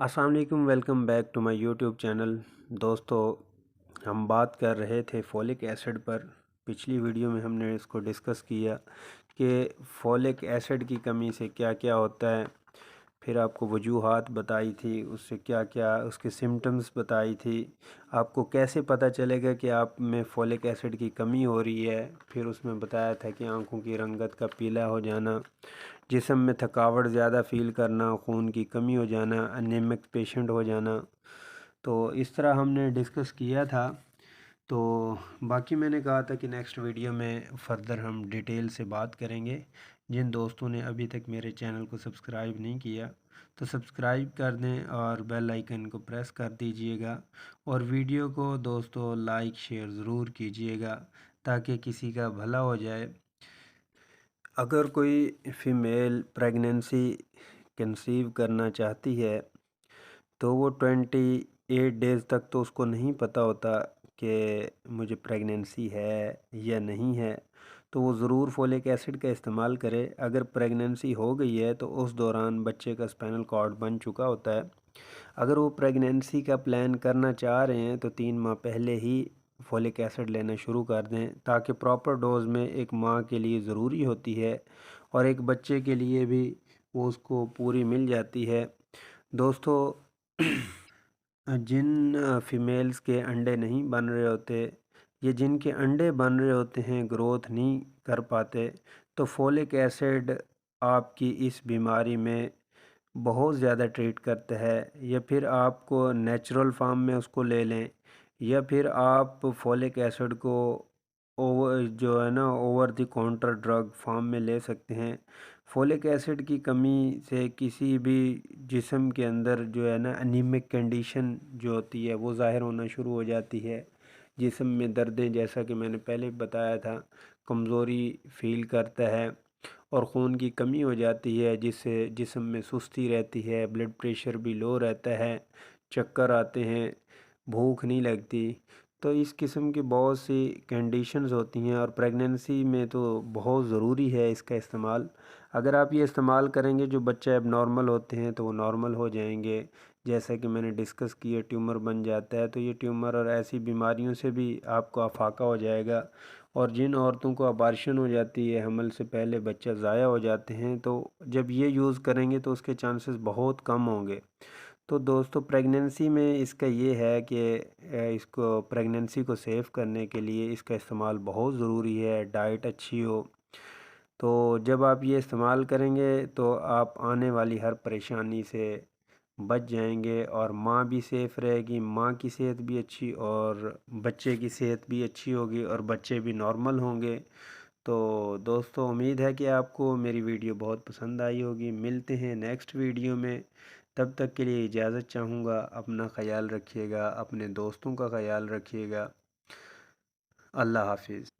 السلام علیکم، welcome back to my YouTube channel. دوستو، ہم بات کر رہے تھے فولک ایسڈ پر۔ پچھلی ویڈیو میں ہم نے اس کو ڈسکس کیا کہ فولک ایسڈ کی کمی سے کیا کیا ہوتا ہے، پھر آپ کو وجوہات بتائی تھی، اس سے کیا کیا اس کے سمٹمز بتائی تھی، آپ کو کیسے پتہ چلے گا کہ آپ میں فولک ایسڈ کی کمی ہو رہی ہے۔ پھر اس میں بتایا تھا کہ آنکھوں کی رنگت کا پیلا ہو جانا، جسم میں تھکاوٹ زیادہ فیل کرنا، خون کی کمی ہو جانا، انیمک پیشنٹ ہو جانا۔ تو اس طرح ہم نے ڈسکس کیا تھا۔ تو باقی میں نے کہا تھا کہ نیکسٹ ویڈیو میں فردر ہم ڈیٹیل سے بات کریں گے۔ جن دوستوں نے ابھی تک میرے چینل کو سبسکرائب نہیں کیا تو سبسکرائب کر دیں اور بیل آئیکن کو پریس کر دیجئے گا، اور ویڈیو کو دوستو لائک شیئر ضرور کیجئے گا تاکہ کسی کا بھلا ہو جائے۔ اگر کوئی فیمیل پریگننسی کنسیو کرنا چاہتی ہے تو وہ 28 ڈیز تک تو اس کو نہیں پتہ ہوتا کہ مجھے پریگننسی ہے یا نہیں ہے، تو وہ ضرور فولک ایسڈ کا استعمال کرے۔ اگر پریگننسی ہو گئی ہے تو اس دوران بچے کا اسپائنل کارڈ بن چکا ہوتا ہے۔ اگر وہ پریگننسی کا پلان کرنا چاہ رہے ہیں تو 3 ماہ پہلے ہی فولک ایسڈ لینا شروع کر دیں، تاکہ پراپر ڈوز میں ایک ماں کے لیے ضروری ہوتی ہے اور ایک بچے کے لیے بھی وہ اس کو پوری مل جاتی ہے۔ دوستو، جن فیمیلز کے انڈے نہیں بن رہے ہوتے یا جن کے انڈے بن رہے ہوتے ہیں، گروتھ نہیں کر پاتے، تو فولک ایسڈ آپ کی اس بیماری میں بہت زیادہ ٹریٹ کرتا ہے۔ یا پھر آپ کو نیچرل فارم میں اس کو لے لیں، یا پھر آپ فولک ایسڈ کو over the counter drug form میں لے سکتے ہیں۔ فولک ایسڈ کی کمی سے کسی بھی جسم کے اندر انیمک کنڈیشن جو ہوتی ہے وہ ظاہر ہونا شروع ہو جاتی ہے۔ جسم میں دردیں، جیسا کہ میں نے پہلے بتایا تھا، کمزوری فیل کرتا ہے اور خون کی کمی ہو جاتی ہے، جس سے جسم میں سستی رہتی ہے، بلڈ پریشر بھی لو رہتا ہے، چکر آتے ہیں، بھوک نہیں لگتی۔ تو اس قسم کی بہت سی کنڈیشنز ہوتی ہیں، اور پریگننسی میں تو بہت ضروری ہے اس کا استعمال۔ اگر آپ یہ استعمال کریں گے، جو بچہ اب نارمل ہوتے ہیں تو وہ نارمل ہو جائیں گے۔ جیسا کہ میں نے ڈسکس کیا، ٹیومر بن جاتا ہے تو یہ ٹیومر اور ایسی بیماریوں سے بھی آپ کو افاقہ ہو جائے گا۔ اور جن عورتوں کو ابارشن ہو جاتی ہے، حمل سے پہلے بچہ ضائع ہو جاتے ہیں، تو جب یہ یوز کریں گے تو اس کے چانسز بہت کم ہوں گے۔ تو دوستو، پریگننسی میں اس کا یہ ہے کہ اس کو پریگننسی کو سیو کرنے کے لیے اس کا استعمال بہت ضروری ہے، ڈائٹ اچھی ہو۔ تو جب آپ یہ استعمال کریں گے تو آپ آنے والی ہر پریشانی سے بچ جائیں گے، اور ماں بھی سیف رہے گی، ماں کی صحت بھی اچھی اور بچے کی صحت بھی اچھی ہوگی، اور بچے بھی نارمل ہوں گے۔ تو دوستو، امید ہے کہ آپ کو میری ویڈیو بہت پسند آئی ہوگی۔ ملتے ہیں نیکسٹ ویڈیو میں، تب تک کے لیے اجازت چاہوں گا۔ اپنا خیال رکھیے گا، اپنے دوستوں کا خیال رکھیے گا۔ اللہ حافظ۔